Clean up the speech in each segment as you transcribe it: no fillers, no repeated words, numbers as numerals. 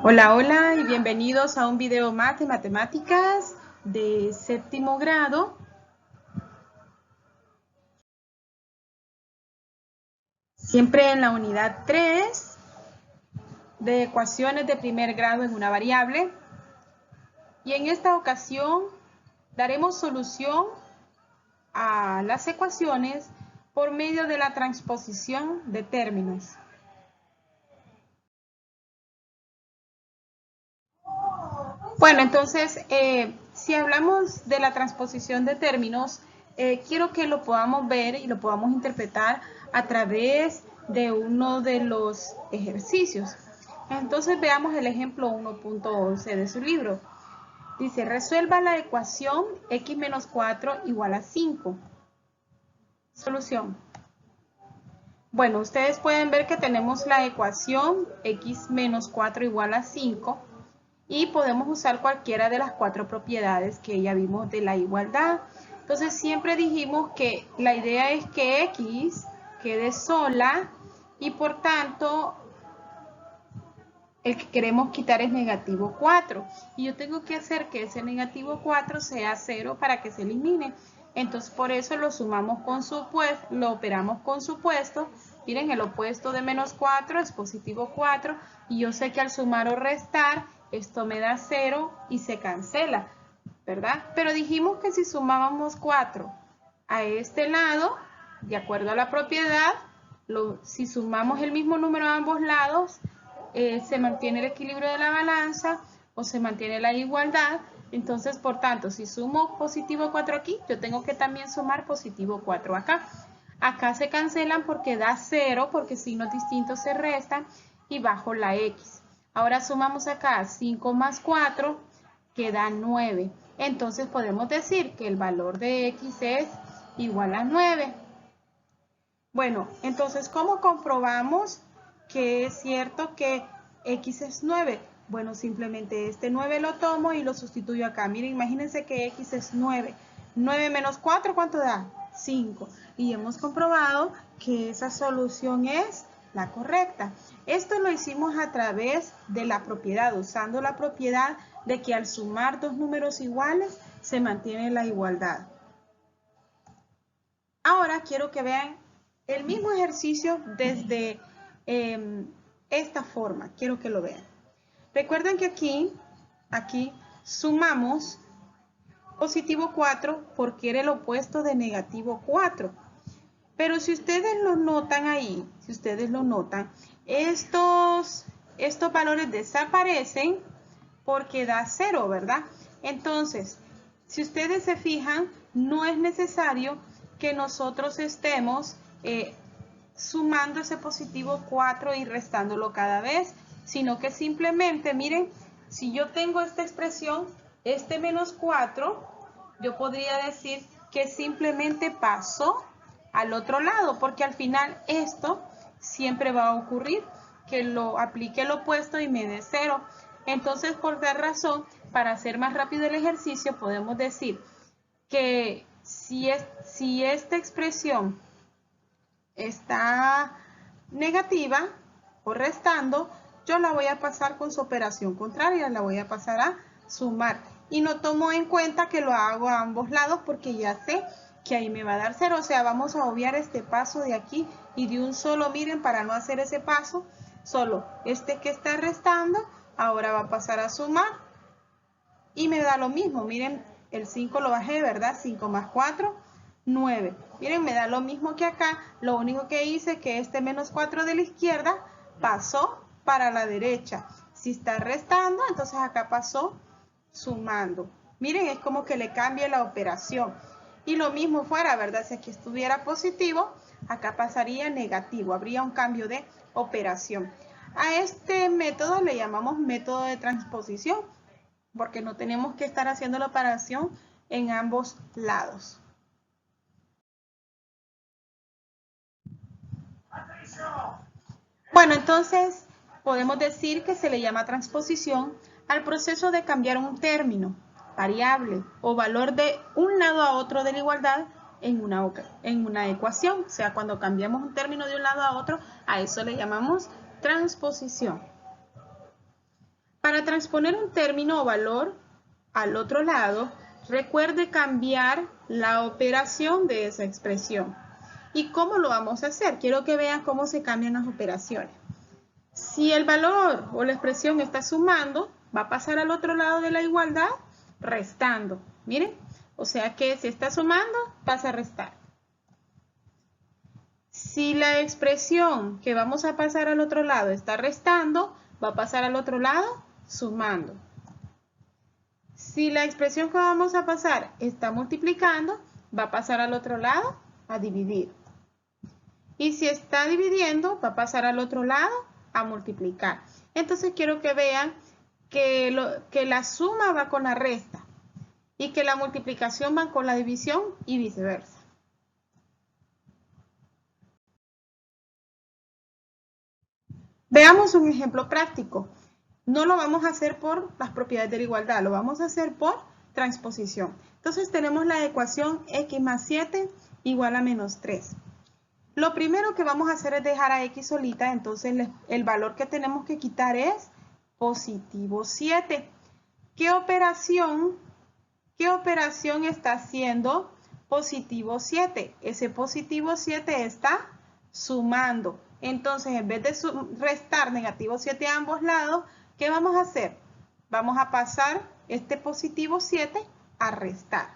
Hola, hola y bienvenidos a un video más de matemáticas de séptimo grado. Siempre en la unidad 3 de ecuaciones de primer grado en una variable. Y en esta ocasión daremos solución a las ecuaciones por medio de la transposición de términos. Bueno, entonces, si hablamos de la transposición de términos, quiero que lo podamos ver y lo podamos interpretar a través de uno de los ejercicios. Entonces, veamos el ejemplo 1.11 de su libro. Dice, resuelva la ecuación x menos 4 igual a 5. Solución. Bueno, ustedes pueden ver que tenemos la ecuación x menos 4 igual a 5. Y podemos usar cualquiera de las 4 propiedades que ya vimos de la igualdad. Entonces siempre dijimos que la idea es que x quede sola y por tanto el que queremos quitar es negativo 4. Y yo tengo que hacer que ese negativo 4 sea 0 para que se elimine. Entonces por eso lo sumamos con supuesto, lo operamos con supuesto. Miren, el opuesto de menos 4 es positivo 4 y yo sé que al sumar o restar esto me da 0 y se cancela, ¿verdad? Pero dijimos que si sumábamos 4 a este lado, de acuerdo a la propiedad, si sumamos el mismo número a ambos lados, se mantiene el equilibrio de la balanza o se mantiene la igualdad. Entonces, por tanto, si sumo positivo 4 aquí, yo tengo que también sumar positivo 4 acá. Acá se cancelan porque da 0, porque signos distintos se restan y bajo la x. Ahora sumamos acá 5 más 4, que da 9. Entonces podemos decir que el valor de x es igual a 9. Bueno, entonces, ¿cómo comprobamos que es cierto que x es 9? Bueno, simplemente este 9 lo tomo y lo sustituyo acá. Miren, imagínense que x es 9. 9 menos 4, ¿cuánto da? 5. Y hemos comprobado que esa solución es la correcta. Esto lo hicimos a través de la propiedad, usando la propiedad de que al sumar dos números iguales se mantiene la igualdad. Ahora quiero que vean el mismo ejercicio desde esta forma. Quiero que lo vean. Recuerden que aquí sumamos positivo 4 porque era el opuesto de negativo 4. Pero si ustedes lo notan ahí, estos valores desaparecen porque da 0, ¿verdad? Entonces, si ustedes se fijan, no es necesario que nosotros estemos sumando ese positivo 4 y restándolo cada vez, sino que simplemente, miren, si yo tengo esta expresión, este menos 4, yo podría decir que simplemente pasó al otro lado, porque al final esto siempre va a ocurrir, que lo aplique el opuesto y me dé 0. Entonces, por tal razón, para hacer más rápido el ejercicio, podemos decir que si esta expresión está negativa o restando, yo la voy a pasar con su operación contraria, la voy a pasar a sumar. Y no tomo en cuenta que lo hago a ambos lados porque ya sé que ahí me va a dar 0. O sea, vamos a obviar este paso de aquí y de un solo, miren, para no hacer ese paso, solo este que está restando, ahora va a pasar a sumar y me da lo mismo. Miren, el 5 lo bajé, ¿verdad? 5 más 4, 9. Miren, me da lo mismo que acá. Lo único que hice es que este menos 4 de la izquierda pasó para la derecha. Si está restando, entonces acá pasó sumando. Miren, es como que le cambia la operación. Y lo mismo fuera, ¿verdad? Si aquí estuviera positivo, acá pasaría negativo. Habría un cambio de operación. A este método le llamamos método de transposición, porque no tenemos que estar haciendo la operación en ambos lados. Bueno, entonces podemos decir que se le llama transposición al proceso de cambiar un término, variable o valor de un lado a otro de la igualdad en una ecuación. O sea, cuando cambiamos un término de un lado a otro, a eso le llamamos transposición. Para transponer un término o valor al otro lado, recuerde cambiar la operación de esa expresión. ¿Y cómo lo vamos a hacer? Quiero que vean cómo se cambian las operaciones. Si el valor o la expresión está sumando, va a pasar al otro lado de la igualdad restando. Miren, o sea que si está sumando, pasa a restar. Si la expresión que vamos a pasar al otro lado está restando, va a pasar al otro lado sumando. Si la expresión que vamos a pasar está multiplicando, va a pasar al otro lado a dividir. Y si está dividiendo, va a pasar al otro lado a multiplicar. Entonces quiero que vean que la suma va con la resta y que la multiplicación va con la división y viceversa. Veamos un ejemplo práctico. No lo vamos a hacer por las propiedades de la igualdad, lo vamos a hacer por transposición. Entonces tenemos la ecuación x más 7 igual a menos 3. Lo primero que vamos a hacer es dejar a x solita, entonces el valor que tenemos que quitar es positivo 7. ¿Qué operación está haciendo positivo 7? Ese positivo 7 está sumando. Entonces, en vez de restar negativo 7 a ambos lados, ¿qué vamos a hacer? Vamos a pasar este positivo 7 a restar.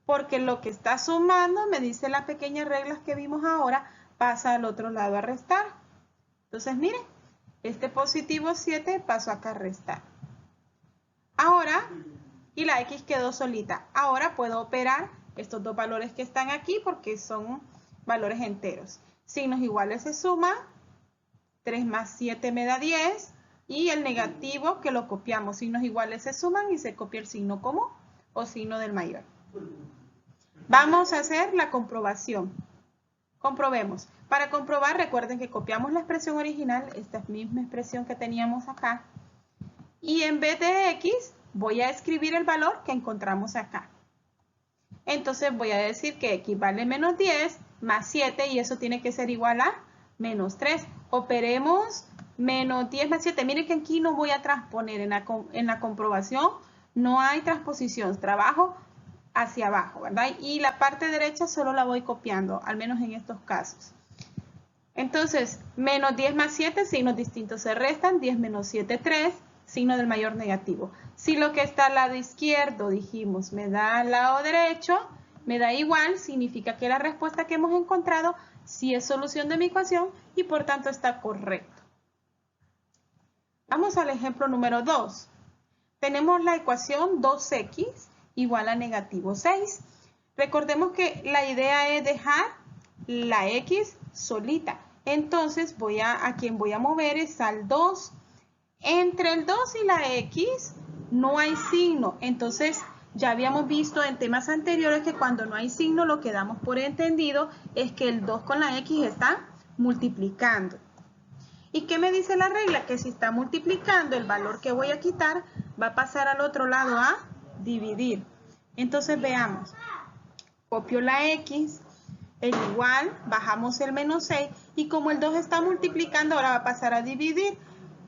Porque lo que está sumando, me dice las pequeñas reglas que vimos ahora, pasa al otro lado a restar. Entonces, miren, este positivo 7 pasó acá a restar. Ahora, y la x quedó solita. Ahora puedo operar estos dos valores que están aquí porque son valores enteros. Signos iguales se suman, 3 más 7 me da 10, y el negativo que lo copiamos, signos iguales se suman y se copia el signo común o signo del mayor. Vamos a hacer la comprobación. Comprobemos. Para comprobar, recuerden que copiamos la expresión original, esta misma expresión que teníamos acá, y en vez de x, voy a escribir el valor que encontramos acá. Entonces voy a decir que x vale menos 10 más 7 y eso tiene que ser igual a menos 3. Operemos menos 10 más 7. Miren que aquí no voy a transponer en la comprobación. No hay transposición. Trabajo hacia abajo, ¿verdad? Y la parte derecha solo la voy copiando, al menos en estos casos. Entonces, menos 10 más 7, signos distintos se restan. 10 menos 7, 3. Signo del mayor negativo. Si lo que está al lado izquierdo, dijimos, me da al lado derecho, me da igual, significa que la respuesta que hemos encontrado sí es solución de mi ecuación y por tanto está correcto. Vamos al ejemplo número 2. Tenemos la ecuación 2x igual a negativo 6. Recordemos que la idea es dejar la x solita. Entonces a quien voy a mover es al 2. Entre el 2 y la x no hay signo, entonces ya habíamos visto en temas anteriores que cuando no hay signo lo que damos por entendido es que el 2 con la x está multiplicando. ¿Y qué me dice la regla? Que si está multiplicando, el valor que voy a quitar va a pasar al otro lado a dividir. Entonces veamos, copio la x, el igual, bajamos el menos 6 y como el 2 está multiplicando ahora va a pasar a dividir.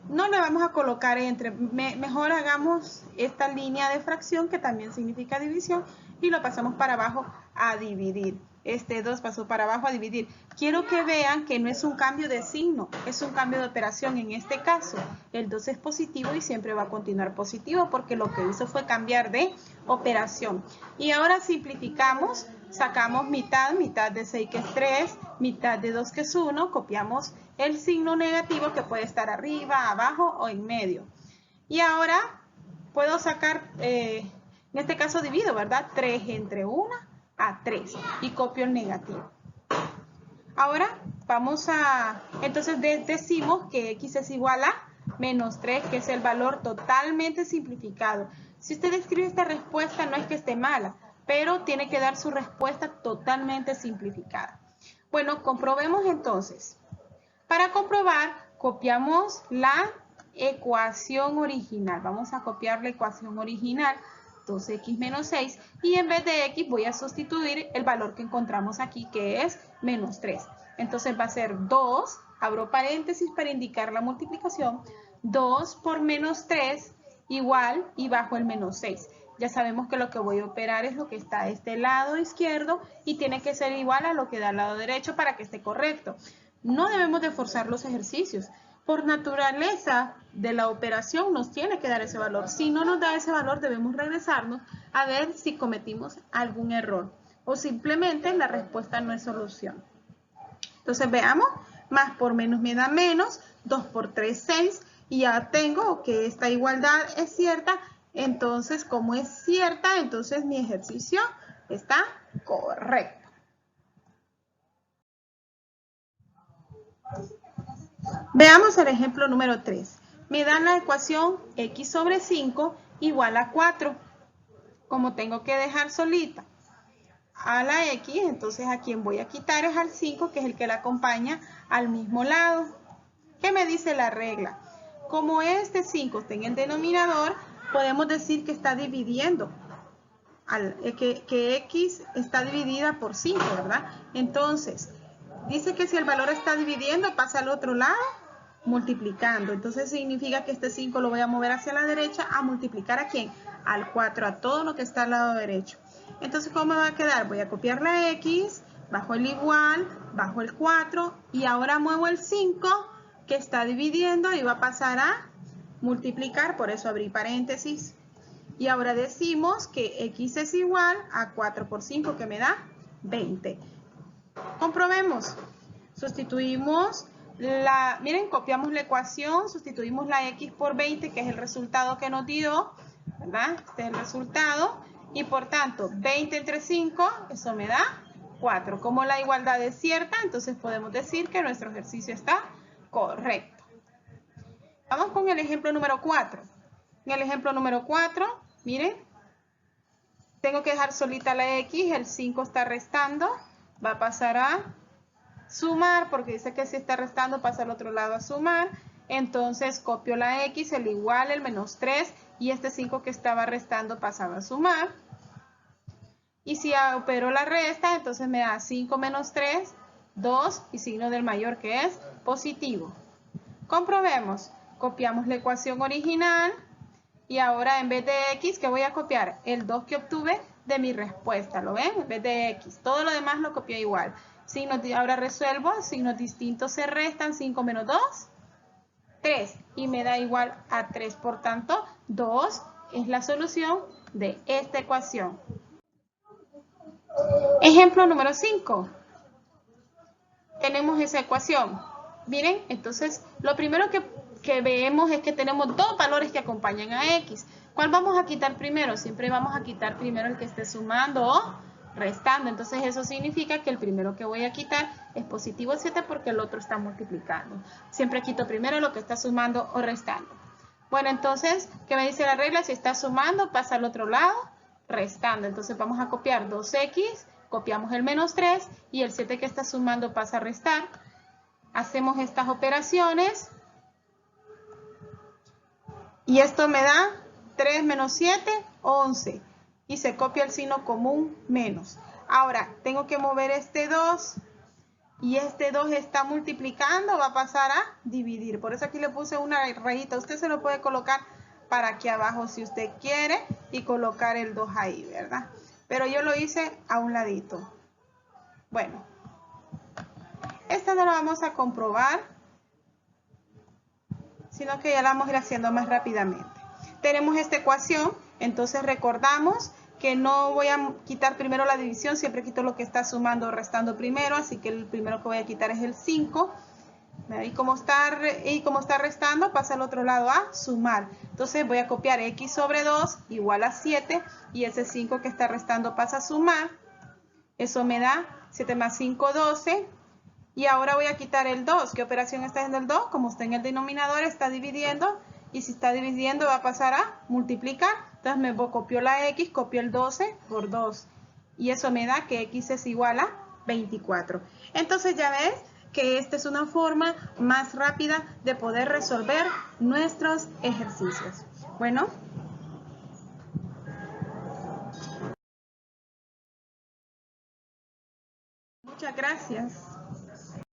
No le vamos a colocar entre, mejor hagamos esta línea de fracción que también significa división y lo pasamos para abajo a dividir. Este 2 pasó para abajo a dividir. Quiero que vean que no es un cambio de signo, es un cambio de operación. En este caso, el 2 es positivo y siempre va a continuar positivo porque lo que hizo fue cambiar de operación. Y ahora simplificamos, sacamos mitad de 6 que es 3, mitad de 2 que es 1, copiamos el signo negativo que puede estar arriba, abajo o en medio. Y ahora puedo sacar, en este caso divido, ¿verdad? 3 entre 1 a 3 y copio el negativo. Ahora vamos a, entonces decimos que x es igual a menos 3, que es el valor totalmente simplificado. Si usted escribe esta respuesta no es que esté mala, pero tiene que dar su respuesta totalmente simplificada. Bueno, comprobemos entonces. Para comprobar, copiamos la ecuación original. Vamos a copiar la ecuación original, 2x menos 6, y en vez de x voy a sustituir el valor que encontramos aquí, que es menos 3. Entonces va a ser 2 abro paréntesis para indicar la multiplicación, 2 por menos 3 igual y bajo el menos 6. Ya sabemos que lo que voy a operar es lo que está a este lado izquierdo y tiene que ser igual a lo que da al lado derecho para que esté correcto. No debemos de forzar los ejercicios. Por naturaleza de la operación nos tiene que dar ese valor. Si no nos da ese valor, debemos regresarnos a ver si cometimos algún error o simplemente la respuesta no es solución. Entonces veamos, más por menos me da menos, 2 por 3, 6, y ya tengo que esta igualdad es cierta. Entonces, como es cierta, entonces mi ejercicio está correcto. Veamos el ejemplo número 3. Me dan la ecuación x sobre 5 igual a 4. Como tengo que dejar solita a la x, entonces a quien voy a quitar es al 5, que es el que la acompaña al mismo lado. ¿Qué me dice la regla? Como este 5 está en el denominador, podemos decir que está dividiendo, que x está dividida por 5, ¿verdad? Entonces, dice que si el valor está dividiendo, pasa al otro lado multiplicando. Entonces significa que este 5 lo voy a mover hacia la derecha a multiplicar ¿a quién? Al 4, a todo lo que está al lado derecho. Entonces, ¿cómo me va a quedar? Voy a copiar la x, bajo el igual, bajo el 4 y ahora muevo el 5 que está dividiendo y va a pasar a multiplicar, por eso abrí paréntesis. Y ahora decimos que x es igual a 4 por 5 que me da 20. Comprobemos. Sustituimos miren, copiamos la ecuación, sustituimos la x por 20, que es el resultado que nos dio, ¿verdad? Este es el resultado. Y por tanto, 20 entre 5, eso me da 4. Como la igualdad es cierta, entonces podemos decir que nuestro ejercicio está correcto. Vamos con el ejemplo número 4. En el ejemplo número 4, miren, tengo que dejar solita la x, el 5 está restando, va a pasar a sumar, porque dice que si está restando pasa al otro lado a sumar. Entonces copio la x, el igual, el menos 3, y este 5 que estaba restando pasaba a sumar. Y si opero la resta, entonces me da 5 menos 3, 2, y signo del mayor que es positivo. Comprobemos. Copiamos la ecuación original, y ahora en vez de x, ¿qué voy a copiar? El 2 que obtuve de mi respuesta, ¿lo ven? En vez de x. Todo lo demás lo copié igual. Ahora resuelvo, signos distintos se restan, 5 menos 2, 3. Y me da igual a 3. Por tanto, 2 es la solución de esta ecuación. Ejemplo número 5. Tenemos esa ecuación. Miren, entonces, lo primero que vemos es que tenemos dos valores que acompañan a x. ¿Cuál vamos a quitar primero? Siempre vamos a quitar primero el que esté sumando o restando. Entonces eso significa que el primero que voy a quitar es positivo 7 porque el otro está multiplicando. Siempre quito primero lo que está sumando o restando. Bueno, entonces, ¿qué me dice la regla? Si está sumando, pasa al otro lado, restando. Entonces vamos a copiar 2x, copiamos el menos 3 y el 7 que está sumando pasa a restar. Hacemos estas operaciones y esto me da 3 menos 7, 11. Y se copia el signo común menos. Ahora, tengo que mover este 2 y este 2 está multiplicando, va a pasar a dividir. Por eso aquí le puse una rayita. Usted se lo puede colocar para aquí abajo si usted quiere y colocar el 2 ahí, ¿verdad? Pero yo lo hice a un ladito. Bueno, esta no la vamos a comprobar, sino que ya la vamos a ir haciendo más rápidamente. Tenemos esta ecuación, entonces recordamos que no voy a quitar primero la división, siempre quito lo que está sumando o restando primero, así que el primero que voy a quitar es el 5. Y como está restando, pasa al otro lado a sumar. Entonces voy a copiar x sobre 2 igual a 7, y ese 5 que está restando pasa a sumar. Eso me da 7 más 5, 12. Y ahora voy a quitar el 2. ¿Qué operación está haciendo el 2? Como está en el denominador, está dividiendo. Y si está dividiendo, va a pasar a multiplicar. Entonces me copio la x, copio el 12 por 2. Y eso me da que x es igual a 24. Entonces ya ves que esta es una forma más rápida de poder resolver nuestros ejercicios. Bueno. Muchas gracias.